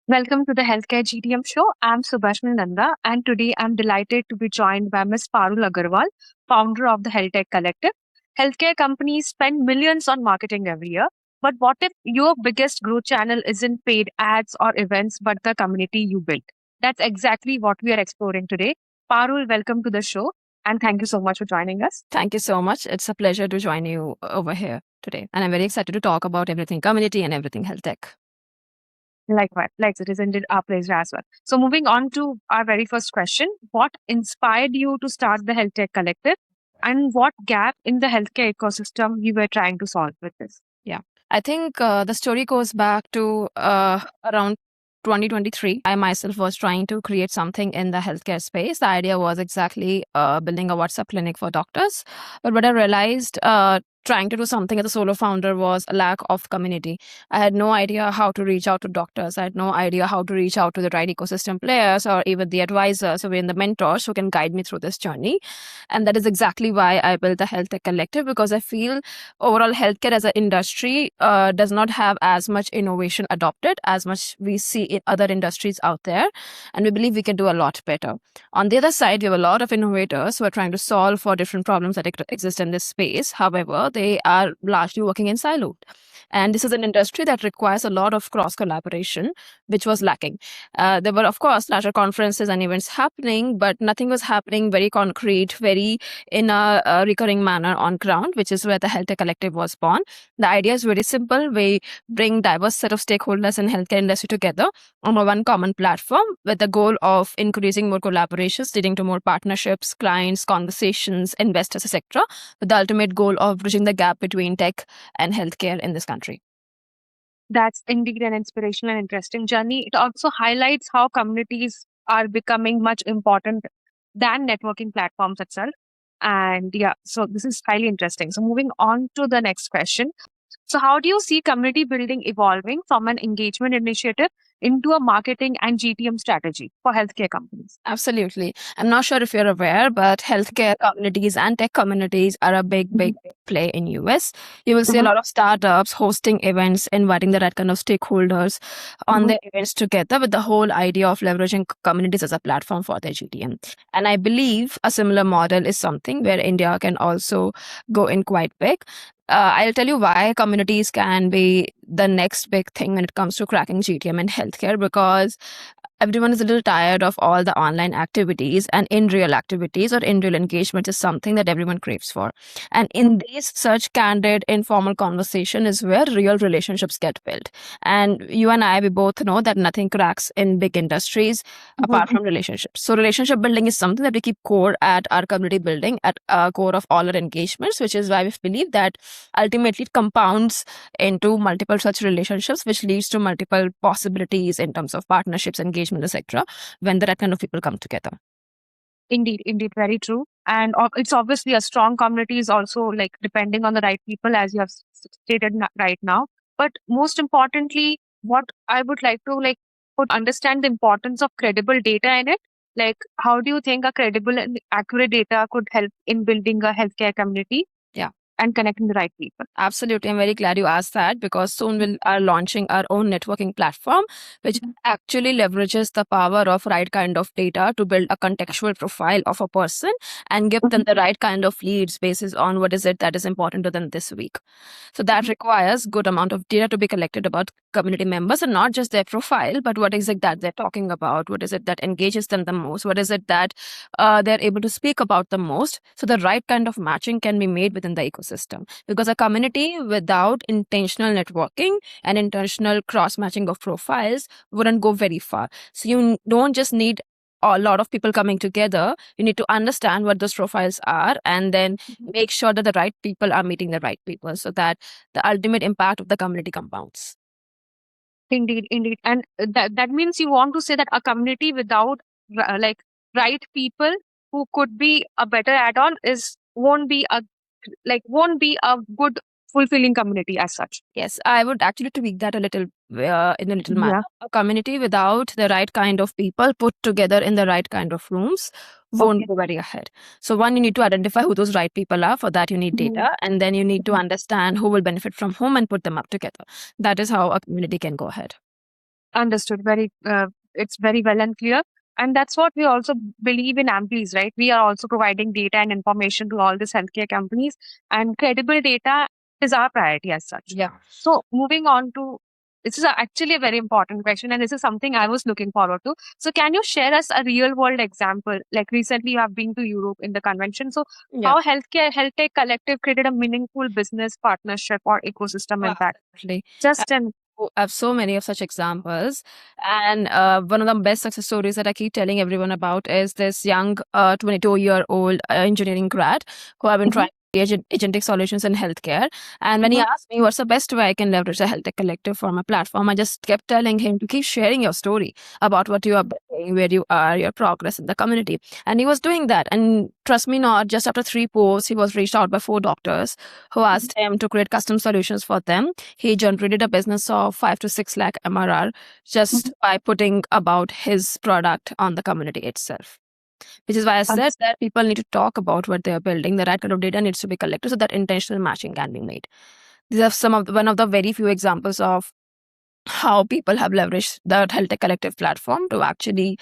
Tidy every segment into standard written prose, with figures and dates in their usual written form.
Welcome to the Healthcare GTM Show. I'm Subhashmi Nanda, and today I'm delighted to be joined by Ms. Parul Aggarwal, founder of the HealthTech Collective. Healthcare companies spend millions on marketing every year, but what if your biggest growth channel isn't paid ads or events, but the community you built? That's exactly what we are exploring today. Parul, welcome to the show, and thank you so much for joining us. Thank you so much. It's a pleasure to join you over here today. And I'm very excited to talk about everything community and everything health tech. Likewise, like it is indeed our pleasure as well. So, moving on to our very first question, what inspired you to start the HealthTech Collective, and what gap in the healthcare ecosystem you were trying to solve with this? Yeah. I think the story goes back to around 2023. I myself was trying to create something in the healthcare space. The idea was exactly building a WhatsApp clinic for doctors. But what I realized trying to do something as a solo founder was a lack of community. I had no idea how to reach out to doctors. I had no idea how to reach out to the right ecosystem players or even the advisors or even the mentors who can guide me through this journey. And that is exactly why I built the HealthTech Collective, because I feel overall healthcare as an industry does not have as much innovation adopted as much we see in other industries out there. And we believe we can do a lot better. On the other side, we have a lot of innovators who are trying to solve for different problems that exist in this space. However, they are largely working in siloed. And this is an industry that requires a lot of cross collaboration, which was lacking. There were, of course, larger conferences and events happening, but nothing was happening very concrete, very in a recurring manner on ground, which is where the HealthTech Collective was born. The idea is very simple. We bring diverse set of stakeholders in healthcare industry together on one common platform with the goal of increasing more collaborations, leading to more partnerships, clients, conversations, investors, etc., with the ultimate goal of bridging the gap between tech and healthcare in this country. That's indeed an inspirational and interesting journey. It also highlights how communities are becoming much important than networking platforms itself. And yeah, so this is highly interesting. So, moving on to the next question. So, how do you see community building evolving from an engagement initiative into a marketing and GTM strategy for healthcare companies? Absolutely. I'm not sure if you're aware, but healthcare communities and tech communities are a big play in US. You will see a lot of startups hosting events, inviting the right kind of stakeholders on their events together with the whole idea of leveraging communities as a platform for their GTM. And I believe a similar model is something where India can also go in quite big. I'll tell you why communities can be the next big thing when it comes to cracking GTM in healthcare, because everyone is a little tired of all the online activities, and in real activities or in real engagement is something that everyone craves for. And in these such candid, informal conversation is where real relationships get built. And you and I, we both know that nothing cracks in big industries apart from relationships. So relationship building is something that we keep core at our community building, at core of all our engagements, which is why we believe that ultimately it compounds into multiple such relationships, which leads to multiple possibilities in terms of partnerships, engagement, etc., when the right kind of people come together. Indeed, very true. And it's obviously a strong community is also like depending on the right people, as you have stated right now. But most importantly, what I would like to understand the importance of credible data in it. Like, how do you think a credible and accurate data could help in building a healthcare community? Yeah. And connecting the right people. Absolutely. I'm very glad you asked that, because soon we are launching our own networking platform, which actually leverages the power of right kind of data to build a contextual profile of a person and give them the right kind of leads basis on what is it that is important to them this week. So that requires good amount of data to be collected about community members, and not just their profile, but what is it that they're talking about? What is it that engages them the most? What is it that they're able to speak about the most? So the right kind of matching can be made within the ecosystem, because a community without intentional networking and intentional cross-matching of profiles wouldn't go very far. So you don't just need a lot of people coming together. You need to understand what those profiles are and then make sure that the right people are meeting the right people, so that the ultimate impact of the community compounds. Indeed. And that means you want to say that a community without right people who could be a better add-on won't be a good fulfilling community as such. Yes, I would actually tweak that a little in a little manner. A community without the right kind of people put together in the right kind of rooms won't go very ahead. So one, you need to identify who those right people are. For that, you need data, and then you need to understand who will benefit from whom and put them up together. That is how a community can go ahead. Understood. It's very well and clear. And that's what we also believe in Ampliz, right? We are also providing data and information to all these healthcare companies, and credible data is our priority as such. Yeah. So moving on to, this is actually a very important question, and this is something I was looking forward to. So can you share us a real world example? Like recently you have been to Europe in the convention. So Yeah. how HealthTech Collective created a meaningful business partnership or ecosystem impact? Definitely. Just an I have so many of such examples. And one of the best success stories that I keep telling everyone about is this young 22-year-old engineering grad who have been Mhm. trying agentic solutions in healthcare. And when he Mhm. asked me what's the best way I can leverage the HealthTech Collective for my platform, I just kept telling him to keep sharing your story about what you are building, where you are, your progress in the community. And he was doing that. And trust me not, just after 3 posts, he was reached out by 4 doctors who asked him to create custom solutions for them. He generated a business of 5 to 6 lakh MRR just by putting about his product on the community itself. Which is why I said that people need to talk about what they are building. The right kind of data needs to be collected so that intentional matching can be made. These are one of the very few examples of how people have leveraged the HealthTech Collective platform to actually,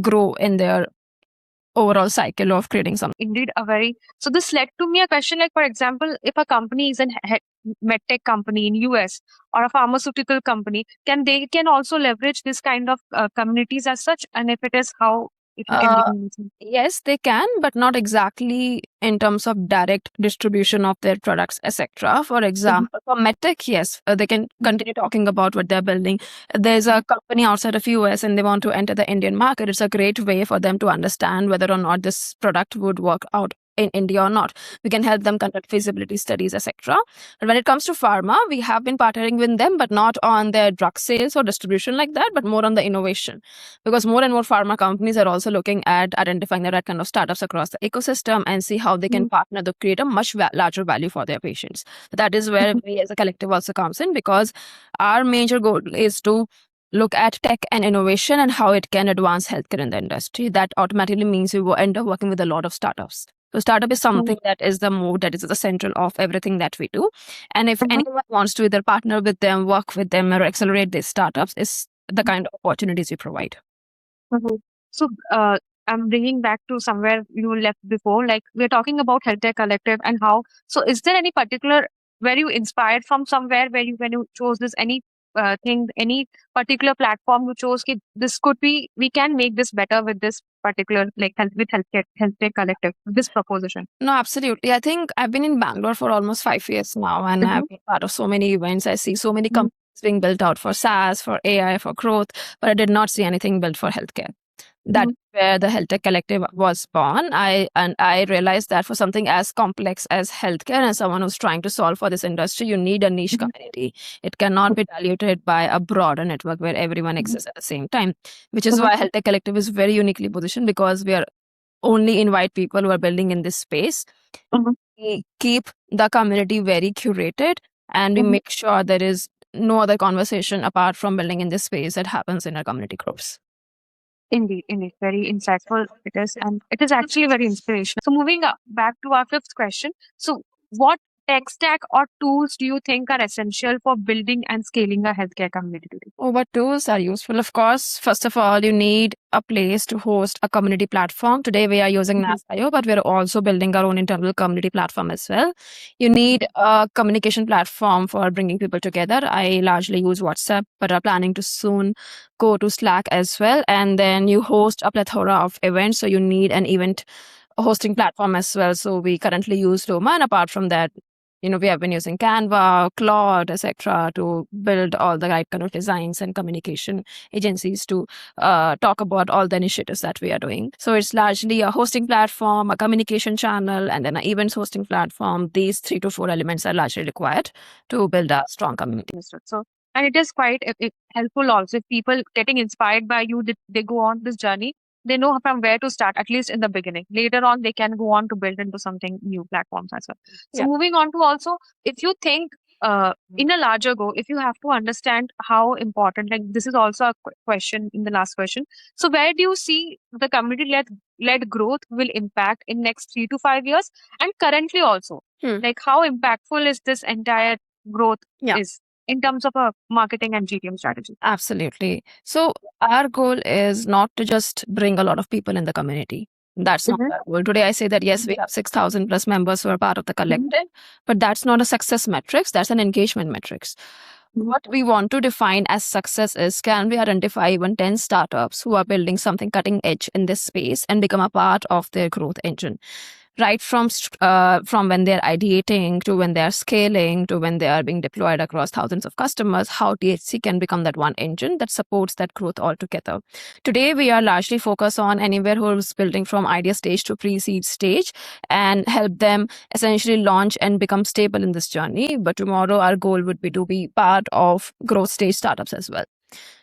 grow in their overall cycle of creating something. Indeed a very, so this led to me a question, like for example, if a company is an medtech company in US or a pharmaceutical company, can also leverage this kind of communities as such, and if it is, how, if you can Uh, give me some. Yes, they can, but not exactly in terms of direct distribution of their products, etc. For example, for MedTech, yes, they can continue talking about what they're building. There's a company outside of US and they want to enter the Indian market. It's a great way for them to understand whether or not this product would work out in India or not. We can help them conduct feasibility studies, etc. And when it comes to pharma, we have been partnering with them, but not on their drug sales or distribution like that, but more on the innovation. Because more and more pharma companies are also looking at identifying the right kind of startups across the ecosystem and see how they can partner to create a much larger value for their patients. That is where we as a collective also comes in, because our major goal is to look at tech and innovation and how it can advance healthcare in the industry. That automatically means we will end up working with a lot of startups. So startup is something that is the mode that is the central of everything that we do. And if anyone wants to either partner with them, work with them, or accelerate these startups, is the kind of opportunities we provide. Mhm. So, I'm bringing back to somewhere you left before. Like we're talking about HealthTech Collective and how. So, is there any particular, were you inspired from somewhere where you, when you chose this, any thing, any particular platform you chose? Ki, this could be, we can make this better with this particular, like health with HealthTech Collective, this proposition. No, absolutely. I think I've been in Bangalore for almost 5 years now, and I've been part of so many events. I see so many companies being built out for SaaS, for AI, for growth, but I did not see anything built for healthcare. That's where the HealthTech Collective was born. I realized that for something as complex as healthcare and someone who's trying to solve for this industry, you need a niche community. It cannot be diluted by a broader network where everyone exists at the same time, which is why HealthTech Collective is very uniquely positioned, because we are only invite people who are building in this space. We keep the community very curated, and we make sure there is no other conversation apart from building in this space that happens in our community groups. Indeed, indeed, very insightful it is, and it is actually very inspirational. So, moving back to our fifth question. So, what tech stack or tools do you think are essential for building and scaling a healthcare community today? Oh, what tools are useful? Of course, first of all, you need a place to host a community platform. Today, we are using NAS.io, but we're also building our own internal community platform as well. You need a communication platform for bringing people together. I largely use WhatsApp, but are planning to soon go to Slack as well. And then you host a plethora of events, so you need an event hosting platform as well. So we currently use Roma, and apart from that, we have been using Canva, Claude, etc., to build all the right kind of designs and communication agencies to talk about all the initiatives that we are doing. So it's largely a hosting platform, a communication channel, and then an events hosting platform. These 3 to 4 elements are largely required to build a strong community. Understood. So, and it is quite helpful also if people getting inspired by you, they go on this journey, they know from where to start, at least in the beginning. Later on, they can go on to build into something new platforms as well. So, moving on to also, if you think in a larger go, if you have to understand how important, like this is also a question in the last question. So, where do you see the community led growth will impact in next 3 to 5 years, and currently also, like how impactful is this entire growth is? in terms of a marketing and GTM strategy? Absolutely. So our goal is not to just bring a lot of people in the community. That's not our goal. Today, I say that yes, we have 6,000 plus members who are part of the collective, but that's not a success metrics. That's an engagement metrics. What we want to define as success is, can we identify even 10 startups who are building something cutting edge in this space and become a part of their growth engine? Right from when they're ideating to when they're scaling to when they are being deployed across thousands of customers, how THC can become that one engine that supports that growth altogether. Today, we are largely focused on anywhere who's building from idea stage to pre-seed stage and help them essentially launch and become stable in this journey. But tomorrow, our goal would be to be part of growth stage startups as well.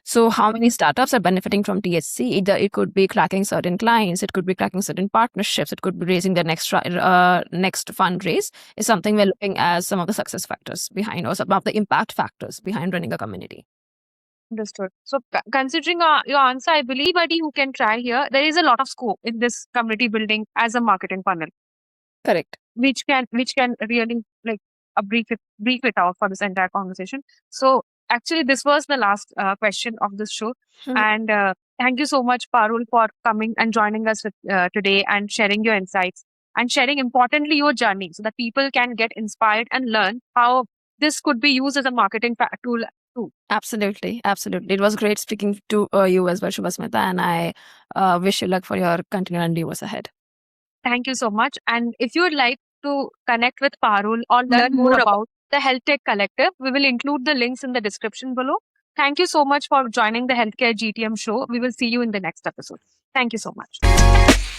So how many startups are benefiting from THC? Either it could be cracking certain clients, it could be cracking certain partnerships, it could be raising their next fundraise, is something we're looking as some of the success factors behind, or some of the impact factors behind running a community. Understood. So considering your answer, I believe anybody who can try here, there is a lot of scope in this community building as a marketing funnel. Correct. Which can really like brief it out for this entire conversation. So actually, this was the last question of this show, and thank you so much, Parul, for coming and joining us today and sharing your insights and sharing importantly your journey, so that people can get inspired and learn how this could be used as a marketing tool too. Absolutely. It was great speaking to you as well, Shubhasmita, and I wish you luck for your continued endeavors ahead. Thank you so much. And if you would like to connect with Parul or learn more about the HealthTech Collective, we will include the links in the description below. Thank you so much for joining the Healthcare GTM show. We will see you in the next episode. Thank you so much.